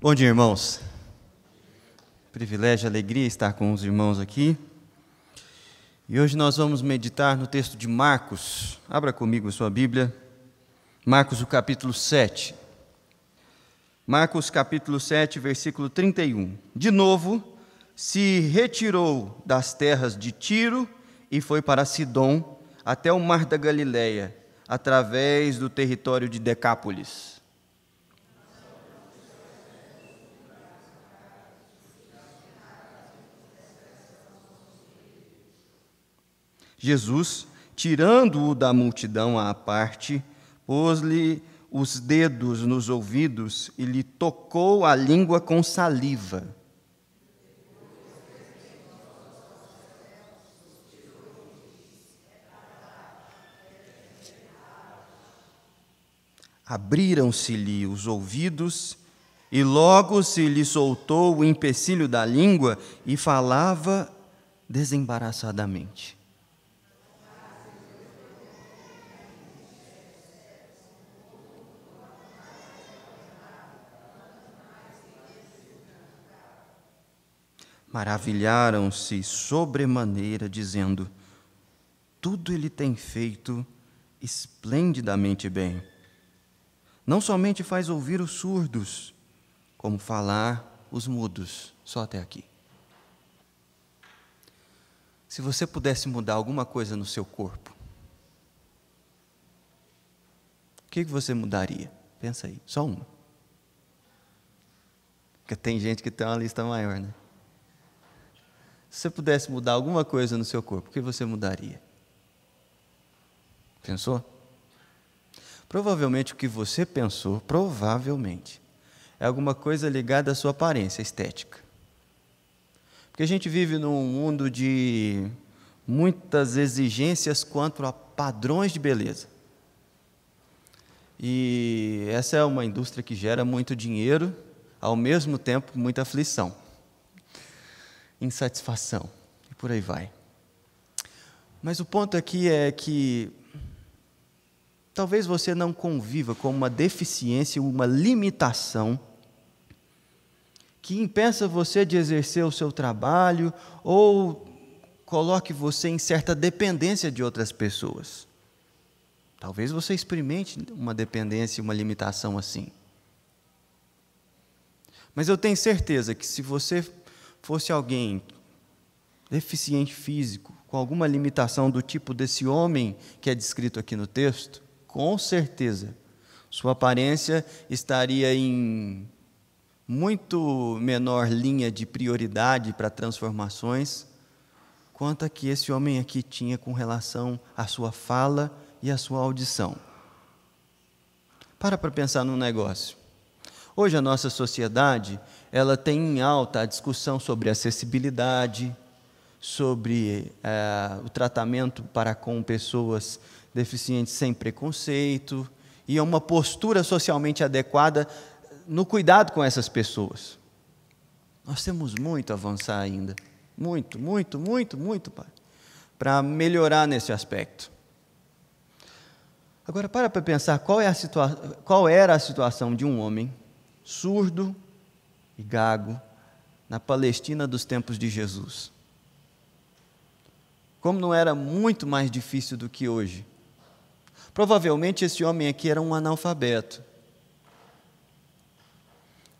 Bom dia, irmãos. Privilégio, alegria estar com os irmãos aqui. E hoje nós vamos meditar no texto de Marcos. Abra comigo a sua Bíblia. Marcos, o capítulo 7. Marcos, capítulo 7, versículo 31. De novo, se retirou das terras de Tiro e foi para Sidom, até o mar da Galileia, através do território de Decápolis. Jesus, tirando-o da multidão à parte, pôs-lhe os dedos nos ouvidos e lhe tocou a língua com saliva. Abriram-se-lhe os ouvidos e logo se lhe soltou o empecilho da língua e falava desembaraçadamente. Maravilharam-se sobremaneira, dizendo: tudo ele tem feito esplendidamente bem. Não somente faz ouvir os surdos, como falar os mudos. Só até aqui. Se você pudesse mudar alguma coisa no seu corpo, o que você mudaria? Pensa aí, só uma. Porque tem gente que tem uma lista maior, né? Se você pudesse mudar alguma coisa no seu corpo, o que você mudaria? Pensou? Provavelmente o que você pensou, provavelmente, é alguma coisa ligada à sua aparência estética. Porque a gente vive num mundo de muitas exigências quanto a padrões de beleza. E essa é uma indústria que gera muito dinheiro, ao mesmo tempo muita aflição, insatisfação, e por aí vai. Mas o ponto aqui é que talvez você não conviva com uma deficiência, uma limitação que impeça você de exercer o seu trabalho ou coloque você em certa dependência de outras pessoas. Talvez você experimente uma dependência e uma limitação assim. Mas eu tenho certeza que se você fosse alguém deficiente físico, com alguma limitação do tipo desse homem que é descrito aqui no texto, com certeza, sua aparência estaria em muito menor linha de prioridade para transformações, quanto a que esse homem aqui tinha com relação à sua fala e à sua audição. Para pensar num negócio. Hoje a nossa sociedade, ela tem em alta a discussão sobre acessibilidade, sobre o tratamento para com pessoas deficientes sem preconceito, e uma postura socialmente adequada no cuidado com essas pessoas. Nós temos muito a avançar ainda, muito, para melhorar nesse aspecto. Agora, para pensar qual era a situação de um homem surdo e gago na Palestina dos tempos de Jesus. Como não era muito mais difícil do que hoje. Provavelmente esse homem aqui era um analfabeto.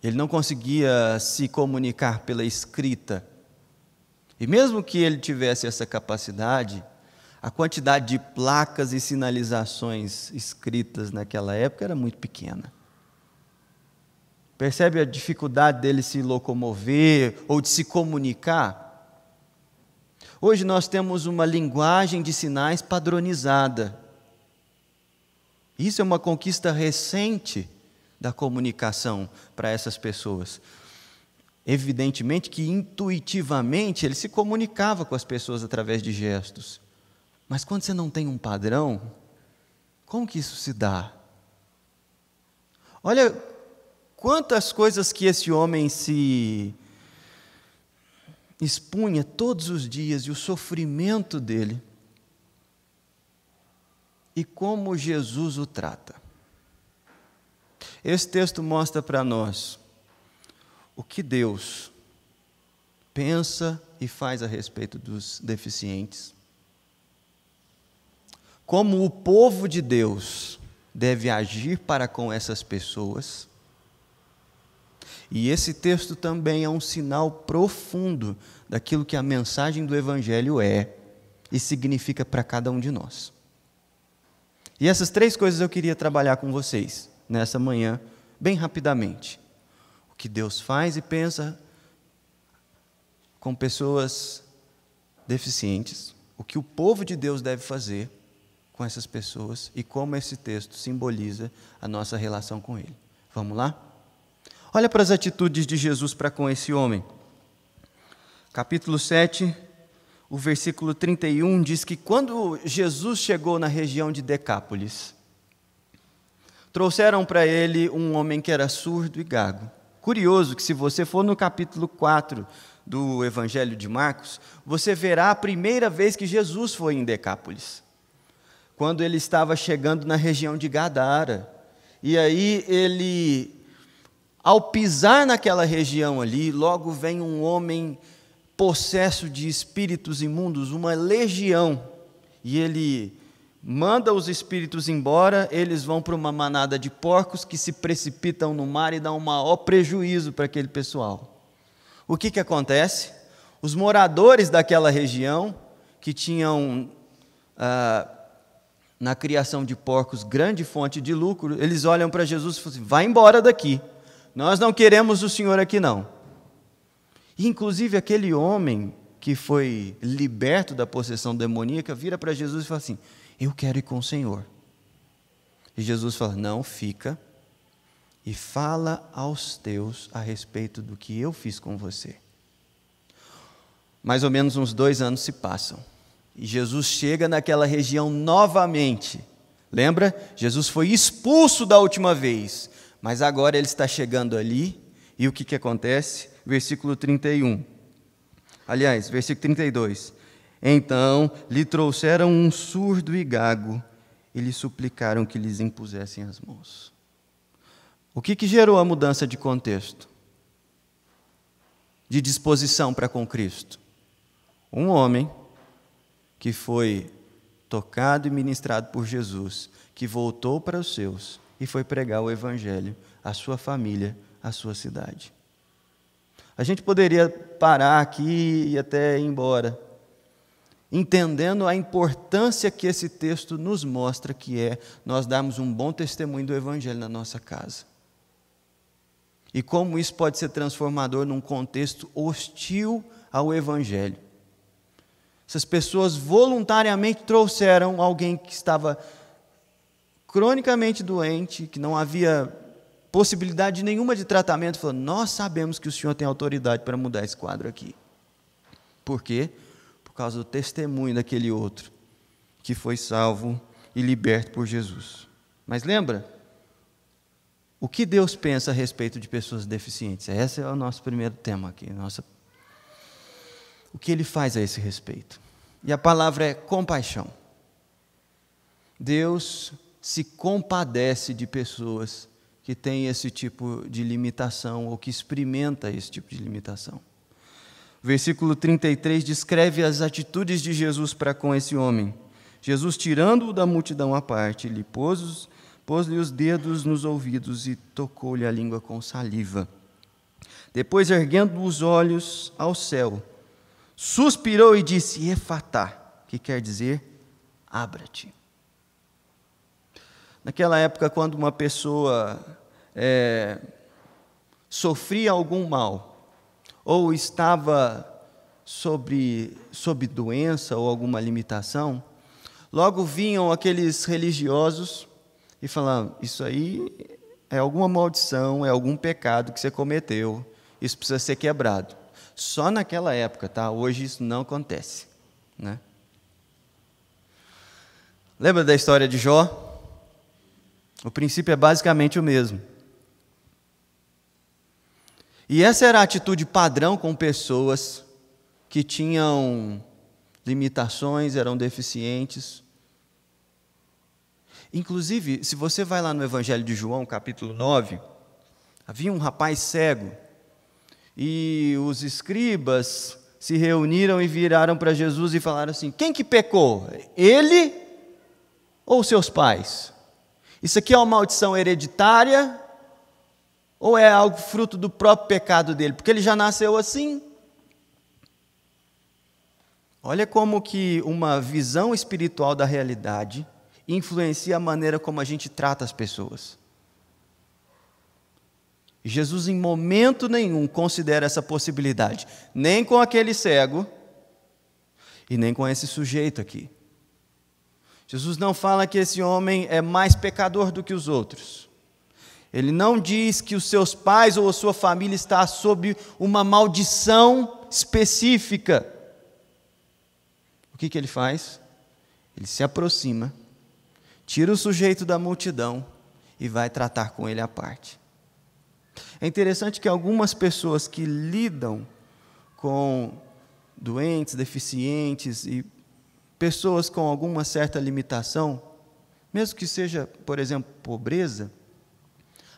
Ele não conseguia se comunicar pela escrita. E mesmo que ele tivesse essa capacidade, a quantidade de placas e sinalizações escritas naquela época era muito pequena. Percebe a dificuldade dele se locomover ou de se comunicar? Hoje nós temos uma linguagem de sinais padronizada. Isso é uma conquista recente da comunicação para essas pessoas. Evidentemente que intuitivamente ele se comunicava com as pessoas através de gestos. Mas quando você não tem um padrão, como que isso se dá? Olha quantas coisas que esse homem se expunha todos os dias e o sofrimento dele. E como Jesus o trata. Esse texto mostra para nós o que Deus pensa e faz a respeito dos deficientes, como o povo de Deus deve agir para com essas pessoas. E esse texto também é um sinal profundo daquilo que a mensagem do Evangelho é e significa para cada um de nós. E essas três coisas eu queria trabalhar com vocês nessa manhã, bem rapidamente. O que Deus faz e pensa com pessoas deficientes, o que o povo de Deus deve fazer com essas pessoas e como esse texto simboliza a nossa relação com Ele. Vamos lá? Olha para as atitudes de Jesus para com esse homem. Capítulo 7, o versículo 31 diz que quando Jesus chegou na região de Decápolis, trouxeram para ele um homem que era surdo e gago. Curioso que se você for no capítulo 4 do Evangelho de Marcos, você verá a primeira vez que Jesus foi em Decápolis, quando ele estava chegando na região de Gadara. E aí ele, ao pisar naquela região ali, logo vem um homem possesso de espíritos imundos, uma legião, e ele manda os espíritos embora, eles vão para uma manada de porcos que se precipitam no mar e dão um maior prejuízo para aquele pessoal. O que acontece? Os moradores daquela região, que tinham na criação de porcos grande fonte de lucro, eles olham para Jesus e falam assim: vai embora daqui, nós não queremos o senhor aqui não. E, inclusive, aquele homem que foi liberto da possessão demoníaca vira para Jesus e fala assim: eu quero ir com o Senhor. E Jesus fala: não, fica e fala aos teus a respeito do que eu fiz com você. Mais ou menos uns 2 anos se passam, e Jesus chega naquela região novamente. Lembra? Jesus foi expulso da última vez, mas agora ele está chegando ali, e o que acontece? Versículo 31. Aliás, versículo 32. Então lhe trouxeram um surdo e gago, e lhe suplicaram que lhes impusessem as mãos. O que gerou a mudança de contexto? De disposição para com Cristo? Um homem que foi tocado e ministrado por Jesus, que voltou para os seus e foi pregar o Evangelho à sua família, à sua cidade. A gente poderia parar aqui e até ir embora, entendendo a importância que esse texto nos mostra, que é nós darmos um bom testemunho do Evangelho na nossa casa. E como isso pode ser transformador num contexto hostil ao Evangelho. Essas pessoas voluntariamente trouxeram alguém que estava cronicamente doente, que não havia possibilidade nenhuma de tratamento, falando: nós sabemos que o Senhor tem autoridade para mudar esse quadro aqui. Por quê? Por causa do testemunho daquele outro, que foi salvo e liberto por Jesus. Mas lembra? O que Deus pensa a respeito de pessoas deficientes? Esse é o nosso primeiro tema aqui. O que Ele faz a esse respeito? E a palavra é compaixão. Deus se compadece de pessoas que têm esse tipo de limitação ou que experimenta esse tipo de limitação. Versículo 33 descreve as atitudes de Jesus para com esse homem. Jesus, tirando-o da multidão à parte, lhe pôs-lhe os dedos nos ouvidos e tocou-lhe a língua com saliva. Depois, erguendo os olhos ao céu, suspirou e disse: Efatá, que quer dizer abra-te. Naquela época, quando uma pessoa sofria algum mal, ou estava sob doença ou alguma limitação, logo vinham aqueles religiosos e falavam: isso aí é alguma maldição, é algum pecado que você cometeu, isso precisa ser quebrado. Só naquela época, tá? Hoje isso não acontece, né? Lembra da história de Jó? O princípio é basicamente o mesmo. E essa era a atitude padrão com pessoas que tinham limitações, eram deficientes. Inclusive, se você vai lá no Evangelho de João, capítulo 9, havia um rapaz cego, E os escribas se reuniram e viraram para Jesus e falaram assim: quem que pecou? Ele ou seus pais? Isso aqui é uma maldição hereditária ou é algo fruto do próprio pecado dele? Porque ele já nasceu assim. Olha como que uma visão espiritual da realidade influencia a maneira como a gente trata as pessoas. Jesus em momento nenhum considera essa possibilidade, nem com aquele cego e nem com esse sujeito aqui. Jesus não fala que esse homem é mais pecador do que os outros. Ele não diz que os seus pais ou a sua família está sob uma maldição específica. O que ele faz? Ele se aproxima, tira o sujeito da multidão e vai tratar com ele à parte. É interessante que algumas pessoas que lidam com doentes, deficientes e pessoas com alguma certa limitação, mesmo que seja, por exemplo, pobreza,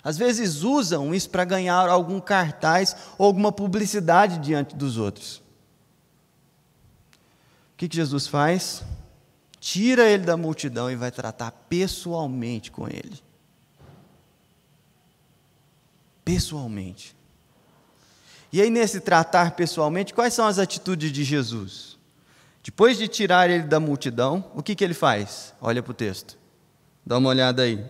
às vezes usam isso para ganhar algum cartaz ou alguma publicidade diante dos outros. O que Jesus faz? Tira ele da multidão e vai tratar pessoalmente com ele. Pessoalmente. E aí, nesse tratar pessoalmente, quais são as atitudes de Jesus? Depois de tirar ele da multidão, o que ele faz? Olha para o texto. Dá uma olhada aí.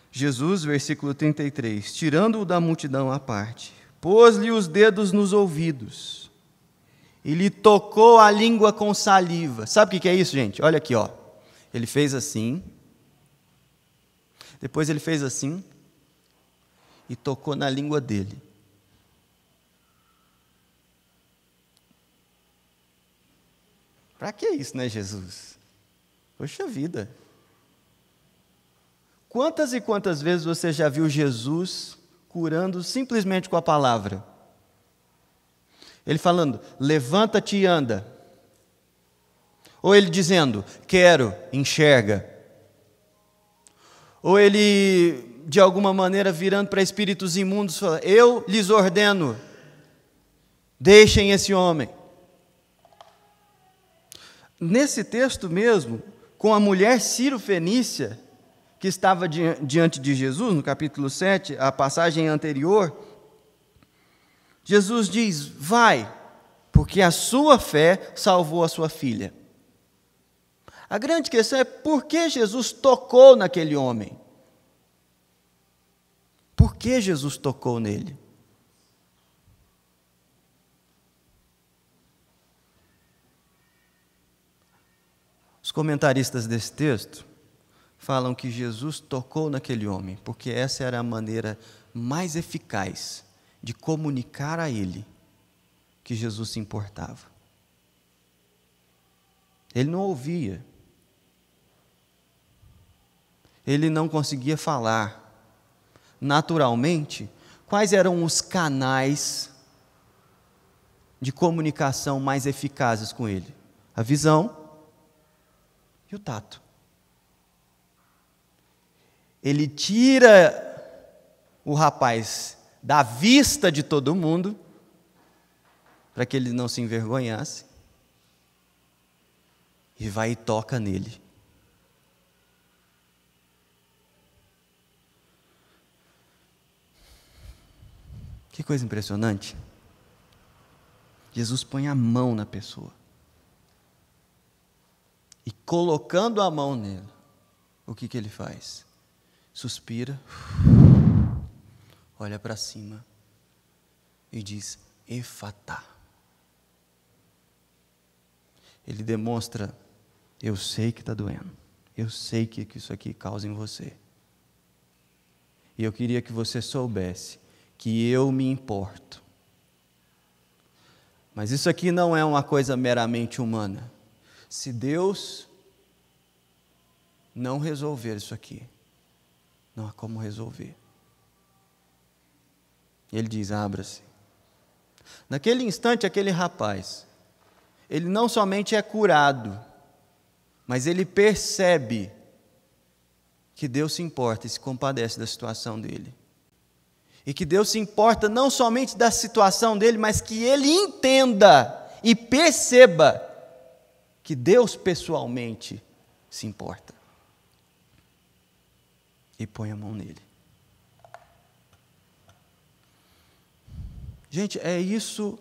Jesus, versículo 33, tirando-o da multidão à parte, pôs-lhe os dedos nos ouvidos e lhe tocou a língua com saliva. Sabe o que é isso, gente? Olha aqui, ó. Ele fez assim, depois ele fez assim e tocou na língua dele. Para que isso, né, Jesus? Poxa vida! Quantas e quantas vezes você já viu Jesus curando simplesmente com a palavra? Ele falando, levanta-te e anda. Ou ele dizendo, quero, enxerga. Ou ele, de alguma maneira, virando para espíritos imundos, fala, eu lhes ordeno, deixem esse homem. Nesse texto mesmo, com a mulher Ciro-fenícia, que estava diante de Jesus, no capítulo 7, a passagem anterior, Jesus diz, vai, porque a sua fé salvou a sua filha. A grande questão é por que Jesus tocou naquele homem? Por que Jesus tocou nele? Os comentaristas desse texto falam que Jesus tocou naquele homem, porque essa era a maneira mais eficaz de comunicar a ele que Jesus se importava. Ele não ouvia. Ele não conseguia falar. Naturalmente, quais eram os canais de comunicação mais eficazes com ele? A visão e o tato. Ele tira o rapaz da vista de todo mundo, para que ele não se envergonhasse, e vai e toca nele. Que coisa impressionante. Jesus põe a mão na pessoa. E colocando a mão nele, o que ele faz? Suspira, olha para cima e diz, Efatá. Ele demonstra, eu sei que está doendo, eu sei que isso aqui causa em você. E eu queria que você soubesse que eu me importo. Mas isso aqui não é uma coisa meramente humana. Se Deus não resolver isso aqui, não há como resolver. Ele diz, abra-se. Naquele instante, aquele rapaz, ele não somente é curado, mas ele percebe que Deus se importa e se compadece da situação dele. E que Deus se importa não somente da situação dele, mas que ele entenda e perceba que Deus pessoalmente se importa. E põe a mão nele. Gente, é isso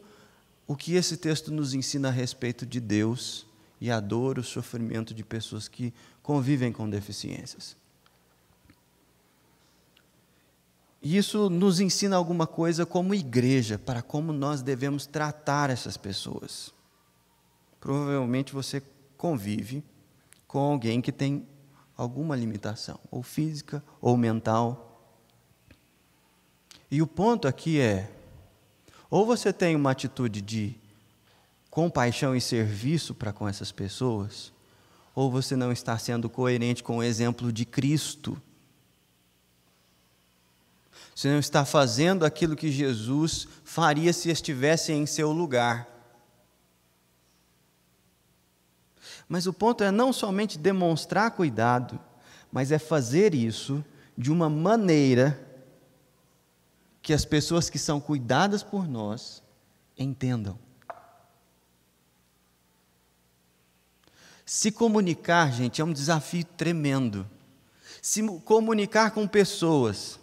o que esse texto nos ensina a respeito de Deus e a dor, o sofrimento de pessoas que convivem com deficiências. E isso nos ensina alguma coisa como igreja, para como nós devemos tratar essas pessoas. Provavelmente você convive com alguém que tem alguma limitação, ou física, ou mental. E o ponto aqui é, ou você tem uma atitude de compaixão e serviço para com essas pessoas, ou você não está sendo coerente com o exemplo de Cristo. Você não está fazendo aquilo que Jesus faria se estivesse em seu lugar. Mas o ponto é não somente demonstrar cuidado, mas é fazer isso de uma maneira que as pessoas que são cuidadas por nós entendam. Se comunicar, gente, é um desafio tremendo. Se comunicar com pessoas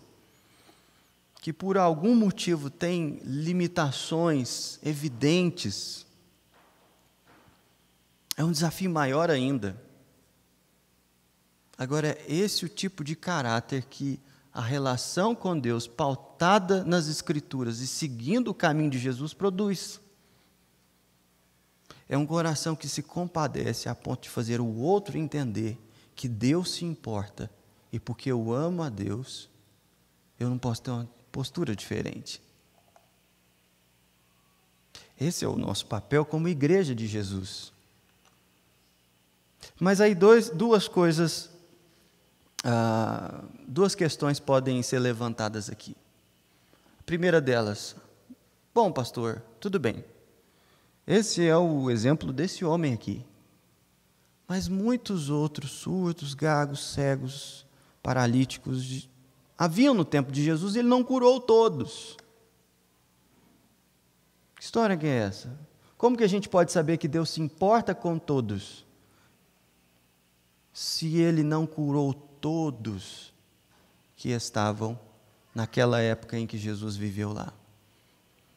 que por algum motivo têm limitações evidentes, é um desafio maior ainda. Agora, é esse o tipo de caráter que a relação com Deus, pautada nas Escrituras e seguindo o caminho de Jesus, produz. É um coração que se compadece a ponto de fazer o outro entender que Deus se importa, e porque eu amo a Deus, eu não posso ter uma postura diferente. Esse é o nosso papel como igreja de Jesus. Mas aí duas questões podem ser levantadas aqui. A primeira delas, bom, pastor, tudo bem. Esse é o exemplo desse homem aqui. Mas muitos outros surdos, gagos, cegos, paralíticos haviam no tempo de Jesus e ele não curou todos. Que história que é essa? Como que a gente pode saber que Deus se importa com todos, se ele não curou todos que estavam naquela época em que Jesus viveu lá?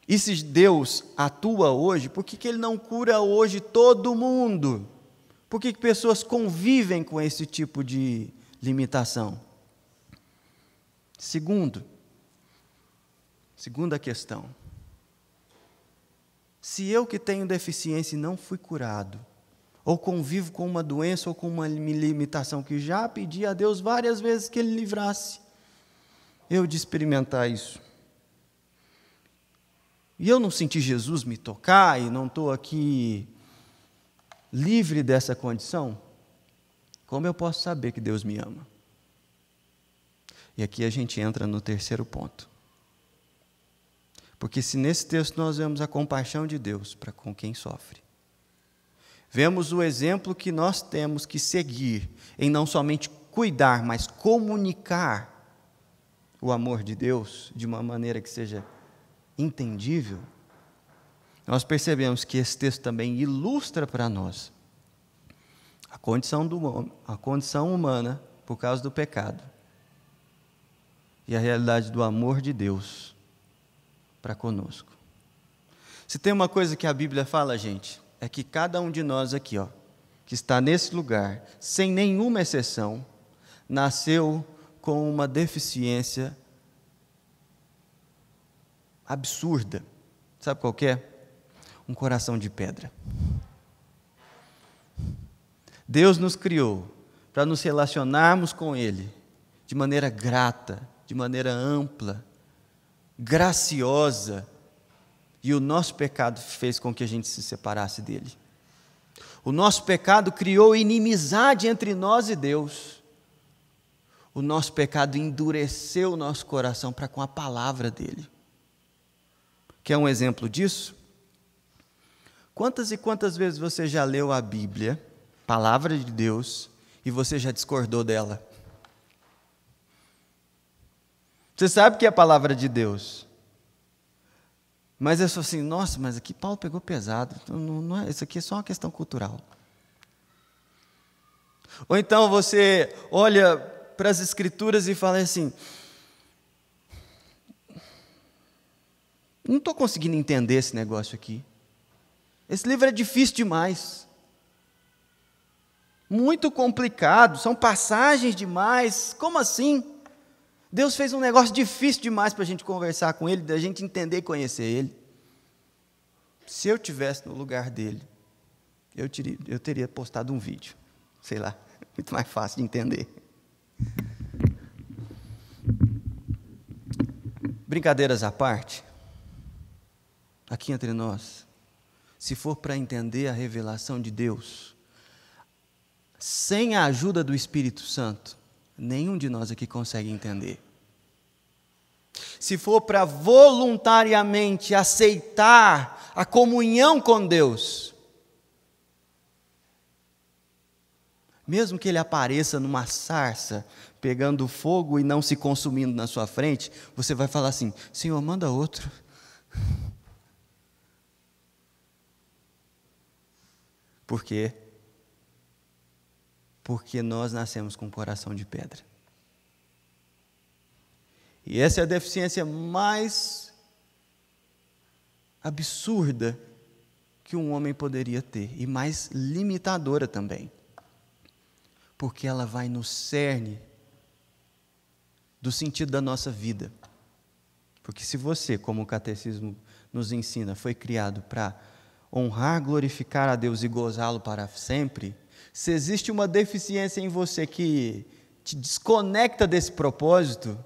E se Deus atua hoje, por que ele não cura hoje todo mundo? Por que pessoas convivem com esse tipo de limitação? Segunda questão. Se eu que tenho deficiência e não fui curado, ou convivo com uma doença ou com uma limitação que já pedi a Deus várias vezes que Ele livrasse, eu de experimentar isso, e eu não senti Jesus me tocar e não estou aqui livre dessa condição, como eu posso saber que Deus me ama? E aqui a gente entra no terceiro ponto. Porque se nesse texto nós vemos a compaixão de Deus para com quem sofre, vemos o exemplo que nós temos que seguir em não somente cuidar, mas comunicar o amor de Deus de uma maneira que seja entendível, nós percebemos que esse texto também ilustra para nós a condição humana por causa do pecado e a realidade do amor de Deus para conosco. Se tem uma coisa que a Bíblia fala, gente, é que cada um de nós aqui, que está nesse lugar, sem nenhuma exceção, nasceu com uma deficiência absurda. Sabe qual que é? Um coração de pedra. Deus nos criou para nos relacionarmos com Ele de maneira grata, de maneira ampla, graciosa, e o nosso pecado fez com que a gente se separasse dele. O nosso pecado criou inimizade entre nós e Deus. O nosso pecado endureceu o nosso coração para com a palavra dele. Quer um exemplo disso? Quantas e quantas vezes você já leu a Bíblia, palavra de Deus, e você já discordou dela? Você sabe que é a palavra de Deus. Mas eu sou assim, nossa, mas aqui Paulo pegou pesado. Não é, isso aqui é só uma questão cultural. Ou então você olha para as Escrituras e fala assim, não estou conseguindo entender esse negócio aqui. Esse livro é difícil demais. Muito complicado, são passagens demais. Como assim? Deus fez um negócio difícil demais para a gente conversar com Ele, da gente entender e conhecer Ele. Se eu estivesse no lugar dele, eu teria postado um vídeo. Sei lá, muito mais fácil de entender. Brincadeiras à parte, aqui entre nós, se for para entender a revelação de Deus, sem a ajuda do Espírito Santo, nenhum de nós aqui consegue entender. Se for para voluntariamente aceitar a comunhão com Deus, mesmo que Ele apareça numa sarça, pegando fogo e não se consumindo na sua frente, você vai falar assim, Senhor, manda outro. Por quê? Porque nós nascemos com um coração de pedra. E essa é a deficiência mais absurda que um homem poderia ter, e mais limitadora também. Porque ela vai no cerne do sentido da nossa vida. Porque se você, como o catecismo nos ensina, foi criado para honrar, glorificar a Deus e gozá-lo para sempre, se existe uma deficiência em você que te desconecta desse propósito,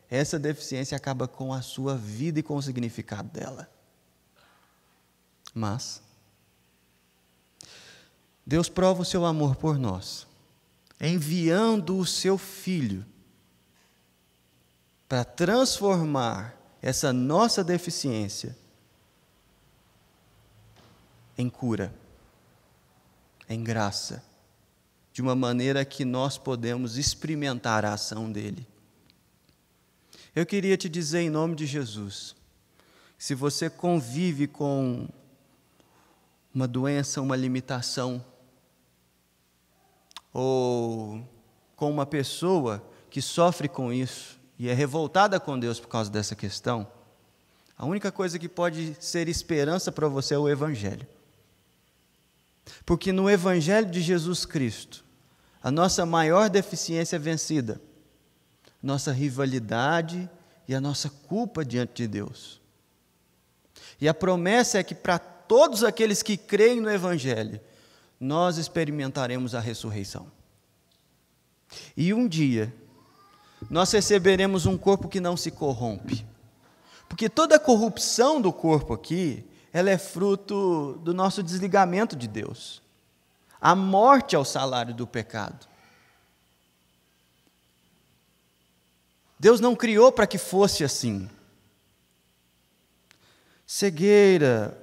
essa deficiência acaba com a sua vida e com o significado dela. Mas Deus prova o seu amor por nós, enviando o seu Filho para transformar essa nossa deficiência em cura, em graça, de uma maneira que nós podemos experimentar a ação dele. Eu queria te dizer em nome de Jesus, se você convive com uma doença, uma limitação, ou com uma pessoa que sofre com isso e é revoltada com Deus por causa dessa questão, a única coisa que pode ser esperança para você é o Evangelho. Porque no Evangelho de Jesus Cristo, a nossa maior deficiência é vencida, nossa rivalidade e a nossa culpa diante de Deus. E a promessa é que para todos aqueles que creem no Evangelho, nós experimentaremos a ressurreição. E um dia, nós receberemos um corpo que não se corrompe. Porque toda a corrupção do corpo aqui, ela é fruto do nosso desligamento de Deus. A morte é o salário do pecado. Deus não criou para que fosse assim. Cegueira,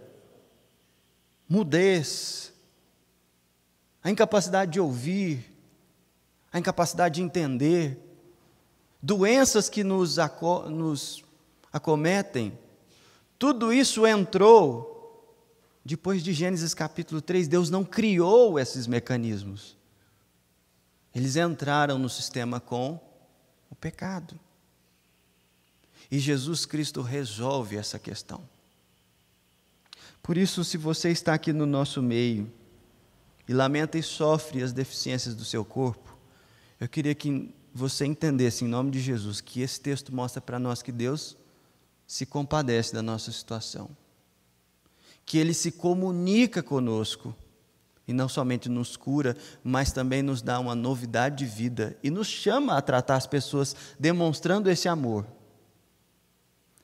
mudez, a incapacidade de ouvir, a incapacidade de entender, doenças que nos acometem, tudo isso entrou depois de Gênesis capítulo 3. Deus não criou esses mecanismos. Eles entraram no sistema com o pecado. E Jesus Cristo resolve essa questão. Por isso, se você está aqui no nosso meio e lamenta e sofre as deficiências do seu corpo, eu queria que você entendesse, em nome de Jesus, que esse texto mostra para nós que Deus se compadece da nossa situação, que Ele se comunica conosco, e não somente nos cura, mas também nos dá uma novidade de vida, e nos chama a tratar as pessoas demonstrando esse amor.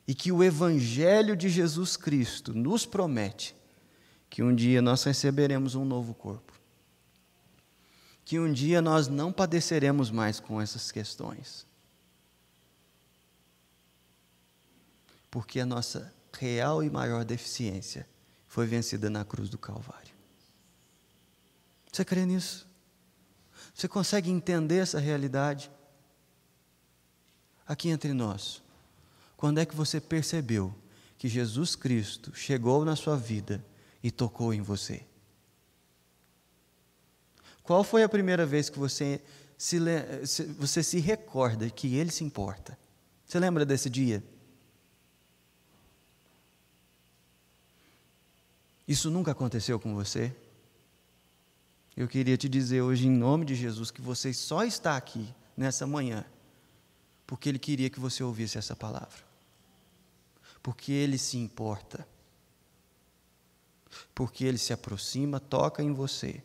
E que o Evangelho de Jesus Cristo nos promete que um dia nós receberemos um novo corpo. Que um dia nós não padeceremos mais com essas questões. Porque a nossa real e maior deficiência foi vencida na cruz do Calvário. Você crê nisso? Você consegue entender essa realidade? Aqui entre nós, Quando é que você percebeu que Jesus Cristo chegou na sua vida e tocou em você? Qual foi a primeira vez que você se recorda que Ele se importa? Você lembra desse dia? Isso nunca aconteceu com você? Eu queria te dizer hoje, em nome de Jesus, que você só está aqui nessa manhã porque Ele queria que você ouvisse essa palavra. Porque Ele se importa. Porque Ele se aproxima, toca em você.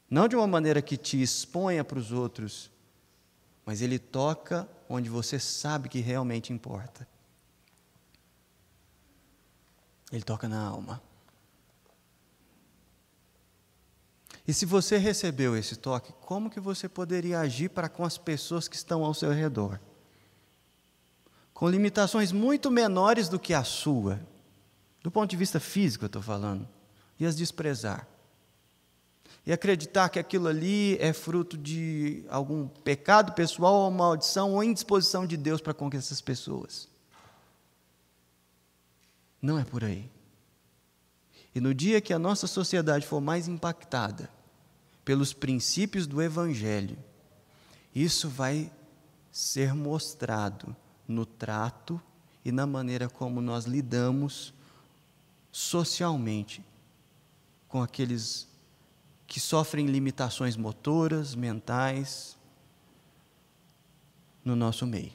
Não de uma maneira que te exponha para os outros, mas Ele toca onde você sabe que realmente importa. Ele toca na alma. E se você recebeu esse toque, como que você poderia agir para com as pessoas que estão ao seu redor? Com limitações muito menores do que a sua, do ponto de vista físico eu estou falando, e as desprezar. E acreditar que aquilo ali é fruto de algum pecado pessoal ou maldição ou indisposição de Deus para com essas pessoas. Não é por aí. E no dia que a nossa sociedade for mais impactada pelos princípios do Evangelho, isso vai ser mostrado no trato e na maneira como nós lidamos socialmente com aqueles que sofrem limitações motoras, mentais, no nosso meio.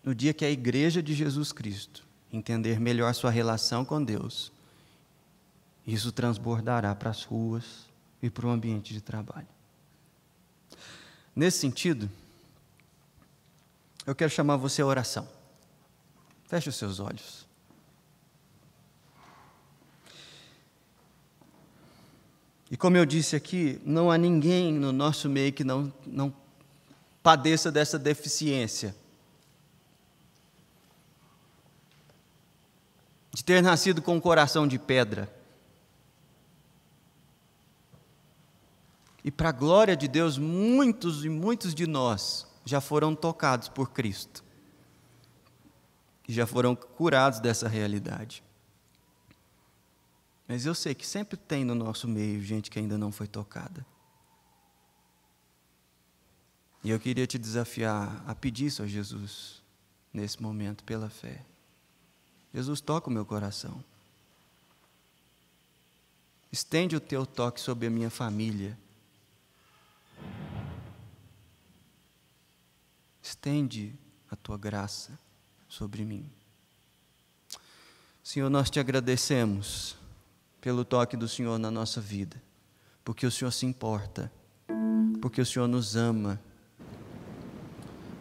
No dia que a Igreja de Jesus Cristo entender melhor sua relação com Deus, isso transbordará para as ruas e para o ambiente de trabalho. Nesse sentido, eu quero chamar você à oração. Feche os seus olhos. E como eu disse aqui, não há ninguém no nosso meio que não padeça dessa deficiência. De ter nascido com um coração de pedra. E para a glória de Deus, muitos e muitos de nós já foram tocados por Cristo. E já foram curados dessa realidade. Mas eu sei que sempre tem no nosso meio gente que ainda não foi tocada. E eu queria te desafiar a pedir isso a Jesus, nesse momento, pela fé. Jesus, toca o meu coração. Estende o teu toque sobre a minha família. Estende a tua graça sobre mim. Senhor, nós te agradecemos pelo toque do Senhor na nossa vida, porque o Senhor se importa, porque o Senhor nos ama,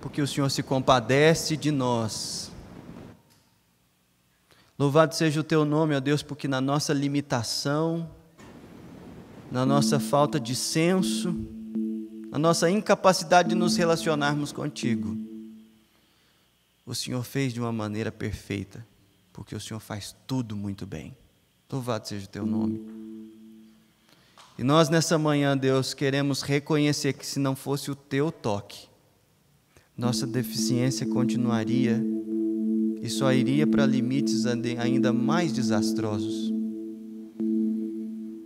porque o Senhor se compadece de nós. Louvado seja o teu nome, ó Deus, porque na nossa limitação, na nossa falta de senso, na nossa incapacidade de nos relacionarmos contigo, o Senhor fez de uma maneira perfeita, porque o Senhor faz tudo muito bem. Louvado seja o teu nome. E nós nessa manhã, Deus, queremos reconhecer que se não fosse o teu toque, nossa deficiência continuaria e só iria para limites ainda mais desastrosos.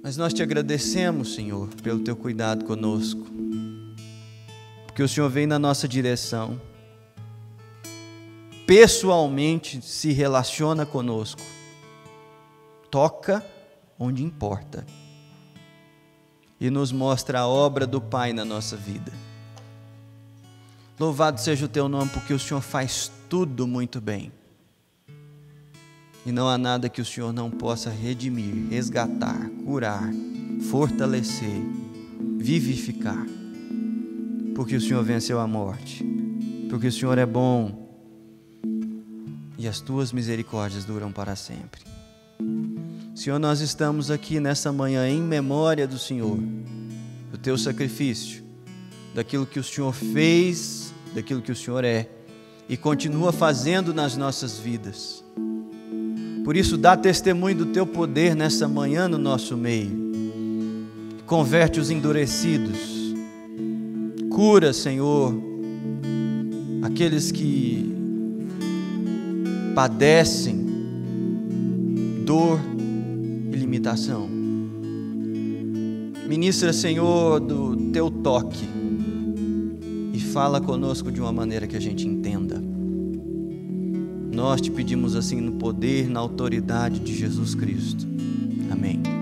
Mas nós te agradecemos, Senhor, pelo teu cuidado conosco, porque o Senhor vem na nossa direção, pessoalmente se relaciona conosco, toca onde importa e nos mostra a obra do Pai na nossa vida. Louvado seja o teu nome, porque o Senhor faz tudo muito bem. E não há nada que o Senhor não possa redimir, resgatar, curar, fortalecer, vivificar. Porque o Senhor venceu a morte, porque o Senhor é bom e as tuas misericórdias duram para sempre. Senhor, nós estamos aqui nessa manhã em memória do Senhor, do teu sacrifício, daquilo que o Senhor fez, daquilo que o Senhor é e continua fazendo nas nossas vidas. Por isso, dá testemunho do teu poder nessa manhã no nosso meio. Converte os endurecidos. Cura, Senhor, aqueles que padecem dor e limitação. Ministra, Senhor, do teu toque e fala conosco de uma maneira que a gente entenda. Nós te pedimos assim no poder, na autoridade de Jesus Cristo. Amém.